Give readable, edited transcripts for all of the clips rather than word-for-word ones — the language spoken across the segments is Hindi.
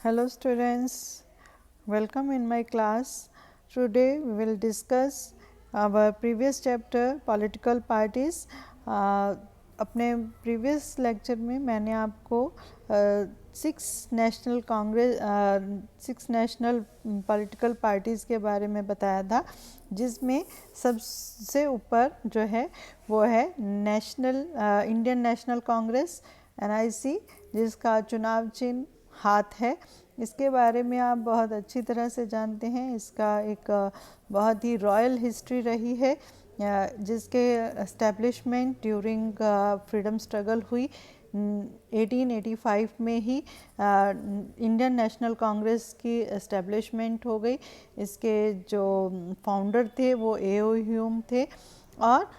Hello students, welcome in my class. Today we will discuss our previous chapter political parties. अपने previous lecture में मैंने आपको सिक्स नेशनल पॉलिटिकल पार्टीज़ के बारे में बताया था, जिसमें सबसे ऊपर जो है वो है इंडियन नेशनल कांग्रेस NIC, जिसका चुनाव चिन्ह हाथ है। इसके बारे में आप बहुत अच्छी तरह से जानते हैं। इसका एक बहुत ही रॉयल हिस्ट्री रही है, जिसके एस्टेब्लिशमेंट ड्यूरिंग फ्रीडम स्ट्रगल हुई 1885 में ही इंडियन नेशनल कांग्रेस की एस्टेब्लिशमेंट हो गई। इसके जो फाउंडर थे वो A.O. ह्यूम थे, और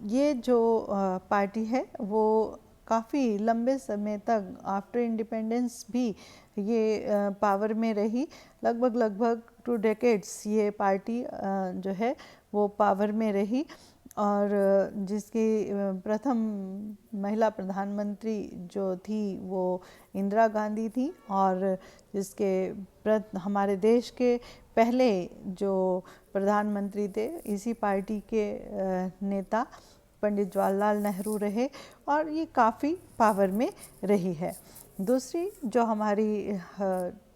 ये जो पार्टी है वो काफ़ी लंबे समय तक आफ्टर इंडिपेंडेंस भी ये पावर में रही। लगभग 2 डेकेड्स ये पार्टी जो है वो पावर में रही, और जिसकी प्रथम महिला प्रधानमंत्री जो थी वो इंदिरा गांधी थी, और जिसके हमारे देश के पहले जो प्रधानमंत्री थे इसी पार्टी के नेता पंडित जवाहरलाल नेहरू रहे, और ये काफ़ी पावर में रही है। दूसरी जो हमारी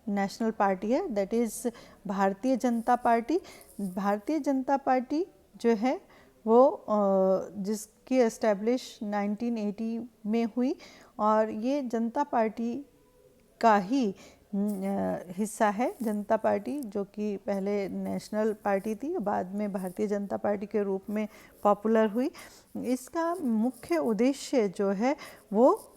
नेशनल पार्टी है that is Bharatiya Janata party. Bharatiya Janata party जो है वो जिसकी एस्टेब्लिश 1980 में हुई, और ये जनता पार्टी का ही हिस्सा है। जनता पार्टी जो कि पहले नेशनल पार्टी थी, बाद में भारतीय जनता पार्टी के रूप में पॉपुलर हुई। इसका मुख्य उद्देश्य जो है वो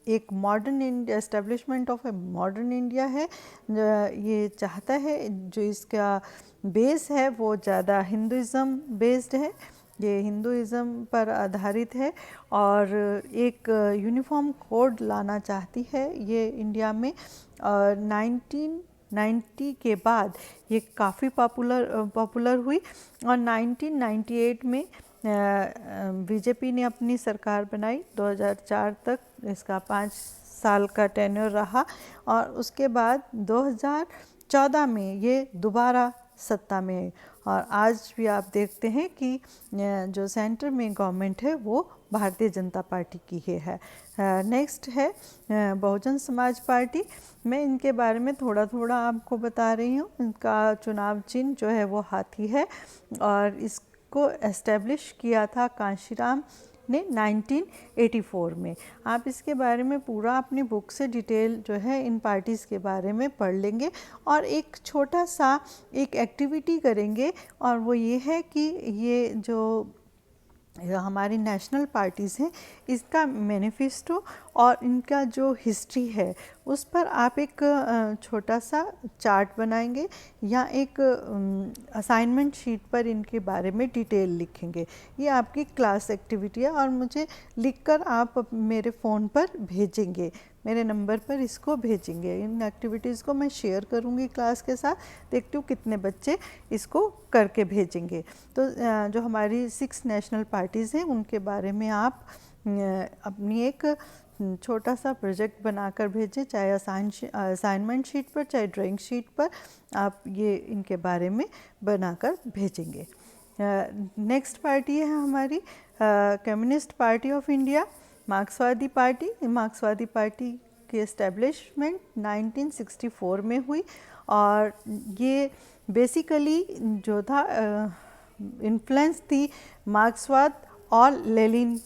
एक modern India, establishment of a modern India है। ये चाहता है, जो इसका बेस है वो ज़्यादा हिंदुज़म बेस्ड है, ये हिंदुज़म पर आधारित है, और एक यूनिफॉर्म कोड लाना चाहती है ये इंडिया में। 1990 के बाद ये काफ़ी पॉपुलर हुई, और 1998 में बीजेपी ने अपनी सरकार बनाई। 2004 तक इसका 5 साल का टेन्योर रहा, और उसके बाद 2014 में ये दोबारा सत्ता में, और आज भी आप देखते हैं कि जो सेंटर में गवर्नमेंट है वो भारतीय जनता पार्टी की ही है। नेक्स्ट है बहुजन समाज पार्टी। मैं इनके बारे में थोड़ा थोड़ा आपको बता रही हूँ। इनका चुनाव चिन्ह जो है वो हाथी है, और इसको एस्टेब्लिश किया था कांशीराम ने 1984 में। आप इसके बारे में पूरा अपनी बुक से डिटेल जो है इन पार्टीज़ के बारे में पढ़ लेंगे, और एक छोटा सा एक एक्टिविटी करेंगे, और वो ये है कि ये जो हमारी नेशनल पार्टीज़ हैं इसका मैनिफेस्टो और इनका जो हिस्ट्री है उस पर आप एक छोटा सा चार्ट बनाएंगे, या एक असाइनमेंट शीट पर इनके बारे में डिटेल लिखेंगे। ये आपकी क्लास एक्टिविटी है, और मुझे लिखकर आप मेरे फ़ोन पर भेजेंगे, मेरे नंबर पर इसको भेजेंगे। इन एक्टिविटीज़ को मैं शेयर करूँगी क्लास के साथ, देखती हूँ कितने बच्चे इसको करके भेजेंगे। तो जो हमारी 6 नेशनल पार्टीज़ हैं उनके बारे में आप अपनी एक छोटा सा प्रोजेक्ट बनाकर भेजें, चाहे असाइनमेंट शीट पर, चाहे ड्राइंग शीट पर, आप ये इनके बारे में बनाकर भेजेंगे। नेक्स्ट पार्टी है हमारी कम्युनिस्ट पार्टी ऑफ इंडिया, मार्क्सवादी पार्टी। मार्क्सवादी पार्टी की एस्टेब्लिशमेंट 1964 में हुई, और ये बेसिकली जो था इन्फ्लुएंस थी मार्क्सवाद और लेनिन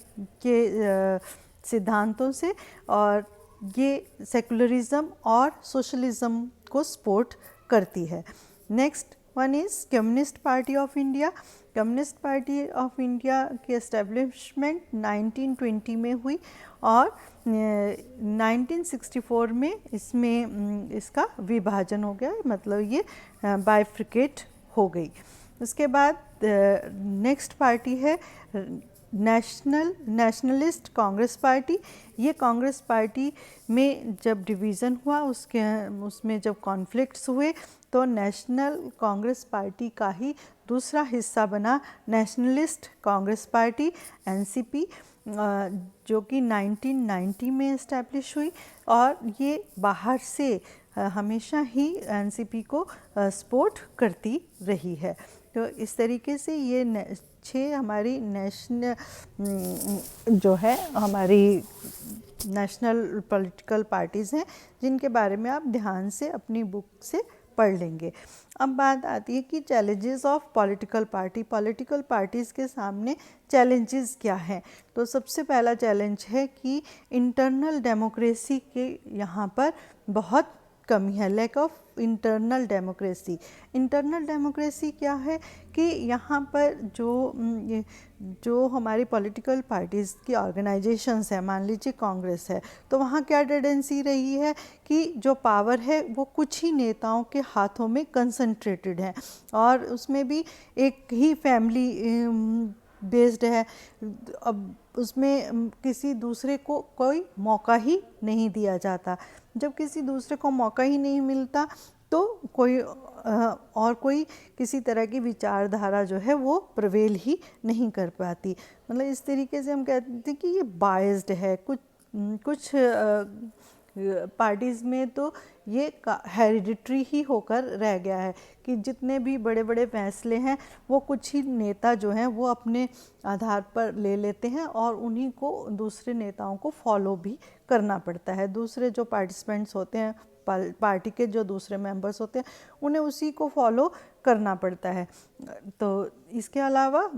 के सिद्धांतों से, और ये सेकुलरिज्म और सोशलिज्म को सपोर्ट करती है। Next one is communist party of India. Communist party of India की एस्टेब्लिशमेंट 1920 में हुई, और 1964 में इसमें इसका विभाजन हो गया, मतलब ये बाइफ्रिकेट हो गई। उसके बाद नेक्स्ट पार्टी है नेशनलिस्ट कांग्रेस पार्टी। ये कांग्रेस पार्टी में जब डिवीज़न हुआ उसमें जब कॉन्फ्लिक्ट्स हुए तो नेशनल कांग्रेस पार्टी का ही दूसरा हिस्सा बना नेशनलिस्ट कांग्रेस पार्टी NCP, जो कि 1990 में इस्टेब्लिश हुई, और ये बाहर से हमेशा ही एनसीपी को सपोर्ट करती रही है। तो इस तरीके से ये 6 हमारी नेशनल जो है हमारी नेशनल पॉलिटिकल पार्टीज़ हैं, जिनके बारे में आप ध्यान से अपनी बुक से पढ़ लेंगे। अब बात आती है कि challenges of political party, political parties के सामने चैलेंजेस क्या हैं। तो सबसे पहला चैलेंज है कि इंटरनल डेमोक्रेसी के यहाँ पर बहुत कमी है, lack of internal democracy. Internal democracy क्या है कि यहाँ पर जो हमारी पॉलिटिकल पार्टीज़ की ऑर्गेनाइजेशंस है, मान लीजिए कांग्रेस है, तो वहाँ क्या टेंडेंसी रही है कि जो पावर है वो कुछ ही नेताओं के हाथों में कंसंट्रेटेड है और उसमें भी एक ही फैमिली बेस्ड है। अब उसमें किसी दूसरे को कोई मौका ही नहीं दिया जाता। जब किसी दूसरे को मौका ही नहीं मिलता तो कोई और कोई किसी तरह की विचारधारा जो है वो प्रवेल ही नहीं कर पाती। मतलब इस तरीके से हम कहते हैं कि ये बायस्ड है। कुछ पार्टीज़ में तो ये हेरिडिटरी ही होकर रह गया है कि जितने भी बड़े बड़े फैसले हैं वो कुछ ही नेता जो हैं वो अपने आधार पर ले लेते हैं और उन्हीं को दूसरे नेताओं को फॉलो भी करना पड़ता है। दूसरे जो पार्टिसिपेंट्स होते हैं, पार्टी के जो दूसरे मेंबर्स होते हैं, उन्हें उसी को फॉलो करना पड़ता है। तो इसके अलावा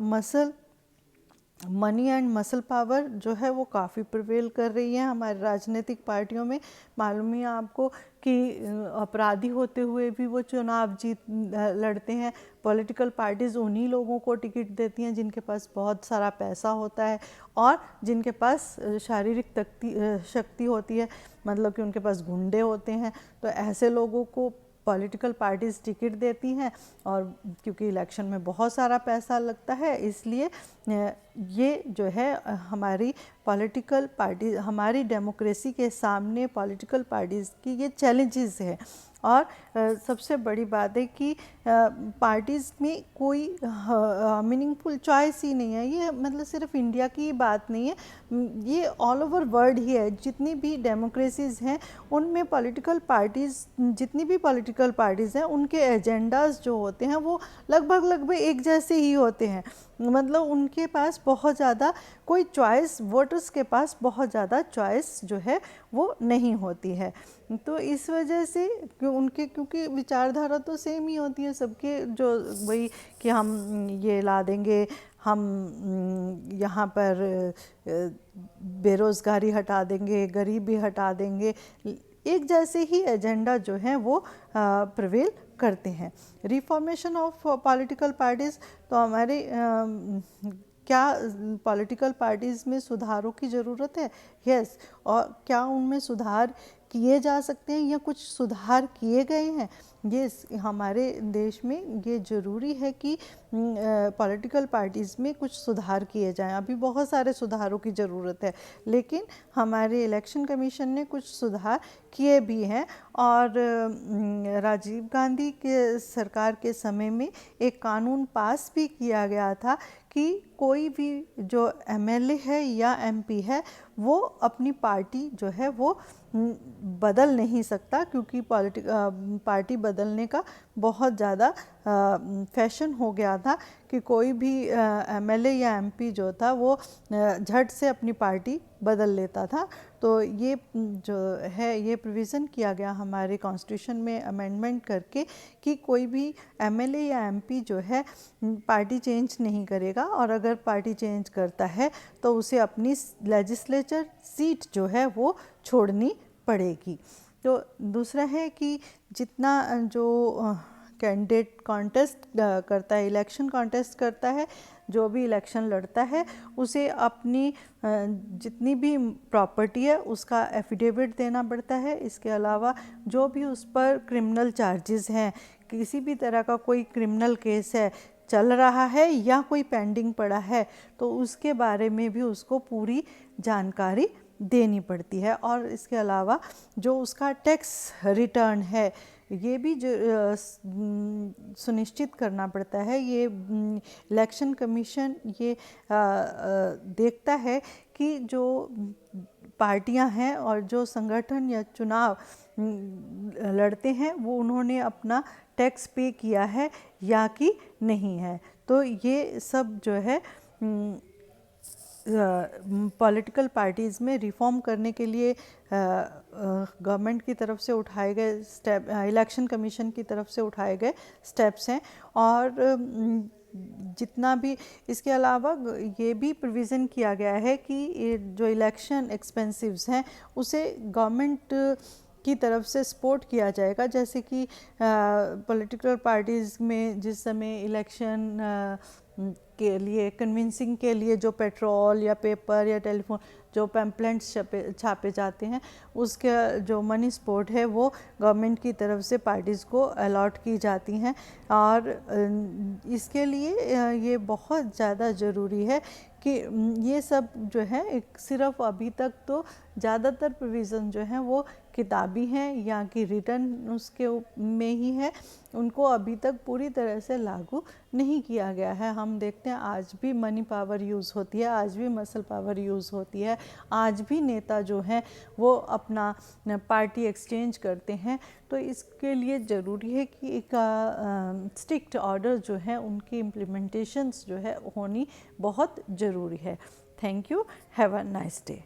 मनी एंड मसल पावर जो है वो काफ़ी प्रिवेल कर रही है हमारे राजनीतिक पार्टियों में। मालूम ही आपको कि अपराधी होते हुए भी वो चुनाव लड़ते हैं। पॉलिटिकल पार्टीज़ उन्हीं लोगों को टिकट देती हैं जिनके पास बहुत सारा पैसा होता है और जिनके पास शारीरिक शक्ति होती है, मतलब कि उनके पास गुंडे होते हैं। तो ऐसे लोगों को पॉलिटिकल पार्टीज़ टिकट देती हैं और क्योंकि इलेक्शन में बहुत सारा पैसा लगता है, इसलिए ये जो है हमारी पॉलिटिकल पार्टी, हमारी डेमोक्रेसी के सामने पॉलिटिकल पार्टीज़ की ये चैलेंजेस है। और सबसे बड़ी बात है कि पार्टीज़ में कोई मीनिंगफुल चॉइस ही नहीं है। ये मतलब सिर्फ इंडिया की बात नहीं है, ये ऑल ओवर वर्ल्ड ही है। जितनी भी डेमोक्रेसीज़ हैं उनमें पॉलिटिकल पार्टीज़, जितनी भी पॉलिटिकल पार्टीज़ हैं उनके एजेंडाज जो होते हैं वो लगभग एक जैसे ही होते हैं। मतलब उनके पास बहुत ज़्यादा कोई चॉइस, वोटर्स के पास बहुत ज़्यादा चॉइस जो है वो नहीं होती है। तो इस वजह से क्योंकि विचारधारा तो सेम ही होती है सबके, जो वही कि हम ये ला देंगे, हम यहाँ पर बेरोज़गारी हटा देंगे, गरीबी हटा देंगे, एक जैसे ही एजेंडा जो है वो प्रिवेल करते हैं। रिफॉर्मेशन ऑफ पॉलिटिकल पार्टीज़, तो हमारे क्या पॉलिटिकल पार्टीज़ में सुधारों की ज़रूरत है? यस। और क्या उनमें सुधार किए जा सकते हैं या कुछ सुधार किए गए हैं? ये हमारे देश में ये ज़रूरी है कि पॉलिटिकल पार्टीज़ में कुछ सुधार किए जाएं। अभी बहुत सारे सुधारों की ज़रूरत है, लेकिन हमारे इलेक्शन कमीशन ने कुछ सुधार किए भी हैं। और राजीव गांधी के सरकार के समय में एक कानून पास भी किया गया था कि कोई भी जो एमएलए है या एमपी है वो अपनी पार्टी जो है वो बदल नहीं सकता, क्योंकि पार्टी बदलने का बहुत ज़्यादा फैशन हो गया था कि कोई भी एमएलए या एमपी जो था वो झट से अपनी पार्टी बदल लेता था। तो ये जो है ये प्रोविज़न किया गया हमारे कॉन्स्टिट्यूशन में अमेंडमेंट करके कि कोई भी एमएलए या एमपी जो है पार्टी चेंज नहीं करेगा, और अगर पार्टी चेंज करता है तो उसे अपनी लेजिस्लेचर सीट जो है वो छोड़नी पड़ेगी। तो दूसरा है कि जितना जो कैंडिडेट कॉन्टेस्ट करता है, इलेक्शन कॉन्टेस्ट करता है, जो भी इलेक्शन लड़ता है, उसे अपनी जितनी भी प्रॉपर्टी है उसका एफिडेविट देना पड़ता है। इसके अलावा जो भी उस पर क्रिमिनल चार्जेस हैं, किसी भी तरह का कोई क्रिमिनल केस है, चल रहा है या कोई पेंडिंग पड़ा है, तो उसके बारे में भी उसको पूरी जानकारी देनी पड़ती है। और इसके अलावा जो उसका टैक्स रिटर्न है ये भी सुनिश्चित करना पड़ता है। ये इलेक्शन कमीशन ये देखता है कि जो पार्टियां हैं और जो संगठन या चुनाव लड़ते हैं वो उन्होंने अपना टैक्स पे किया है या कि नहीं है। तो ये सब जो है पॉलिटिकल पार्टीज़ में रिफॉर्म करने के लिए गवर्नमेंट की तरफ से उठाए गए स्टेप, इलेक्शन कमीशन की तरफ से उठाए गए स्टेप्स हैं। और जितना भी इसके अलावा ये भी प्रोविज़न किया गया है कि जो इलेक्शन एक्सपेंसिव्स हैं उसे गवर्नमेंट की तरफ से सपोर्ट किया जाएगा। जैसे कि पॉलिटिकल पार्टीज़ में जिस समय इलेक्शन के लिए कन्विंसिंग के लिए जो पेट्रोल या पेपर या टेलीफोन जो पैम्पलेट्स छापे जाते हैं उसका जो मनी सपोर्ट है वो गवर्नमेंट की तरफ से पार्टीज़ को अलॉट की जाती हैं। और इसके लिए ये बहुत ज़्यादा ज़रूरी है कि ये सब जो है एक सिर्फ अभी तक तो ज़्यादातर प्रोविज़न जो हैं वो किताबी हैं या कि रिटर्न उसके में ही है, उनको अभी तक पूरी तरह से लागू नहीं किया गया है। हम देखते हैं आज भी मनी पावर यूज़ होती है, आज भी मसल पावर यूज़ होती है, आज भी नेता जो हैं वो अपना पार्टी एक्सचेंज करते हैं। तो इसके लिए ज़रूरी है कि एक स्ट्रिक्ट ऑर्डर जो है उनकी इम्प्लीमेंटेशंस जो है होनी बहुत ज़रूरी है। Thank you, have a nice day.